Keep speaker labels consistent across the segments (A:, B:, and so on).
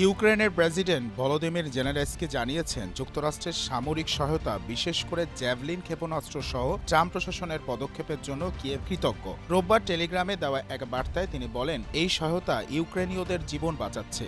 A: ইউক্রেনের president Volodymyr Zelensky জানিয়েছেন, যুক্তরাষ্ট্রের সামরিক সহায়তা, বিশেষ করে জ্যাভলিন ক্ষেপণাস্ত্র সহ ট্রাম্প প্রশাসনের পদক্ষেপের জন্য কিয়েভ কৃতজ্ঞ। রোববার টেলিগ্রামে দেওয়া এক বার্তায় তিনি বলেন, এই সহায়তা ইউক্রেনীয়দের জীবন বাঁচাচ্ছে।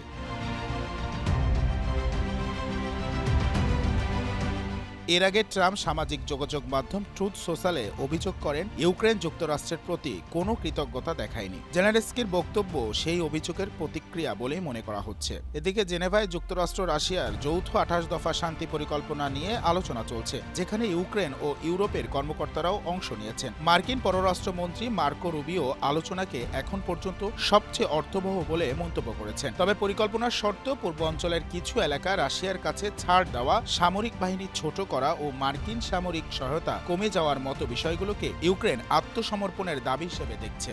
A: এর আগে ট্রাম্প সামাজিক যোগাযোগ মাধ্যম ট্রুথ সোশ্যালে অভিযোগ করেন, ইউক্রেন যুক্তরাষ্ট্রের প্রতি কোনো কৃতজ্ঞতা দেখায়নি। জেলেনস্কির বক্তব্য সেই অভিযোগের প্রতিক্রিয়া বলেই মনে করা হচ্ছে। এদিকে জেনেভায় যুক্তরাষ্ট্র রাশিয়ার যৌথ 28 দফা শান্তি পরিকল্পনা নিয়ে আলোচনা চলছে, যেখানে ইউক্রেন ও ইউরোপের কর্মকর্তারাও অংশ নিয়েছেন। মার্কিন পররাষ্ট্রমন্ত্রী মার্কো রুবিও আলোচনাকে এখন পর্যন্ত সবচেয়ে অর্থবহ বলে মন্তব্য করেছেন। তবে পরিকল্পনার শর্ত পূর্ব অঞ্চলের কিছু এলাকা রাশিয়ার কাছে ছাড় দেওয়া, সামরিক বাহিনী ছোট করা ও মার্কিন সামরিক সহায়তা কমে যাওয়ার মতো বিষয়গুলোকে ইউক্রেন আত্মসমর্পণের দাবি হিসেবে দেখছে।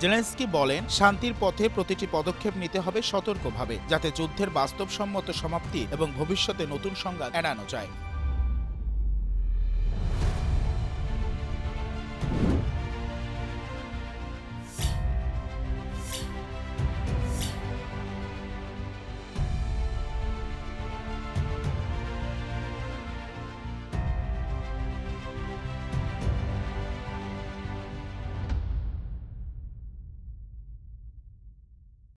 A: জেলেনস্কি বলেন, শান্তির পথে প্রতিটি পদক্ষেপ নিতে হবে সতর্কভাবে, যাতে যুদ্ধের বাস্তবসম্মত সমাপ্তি এবং ভবিষ্যতে নতুন সংঘাত এড়ানো যায়।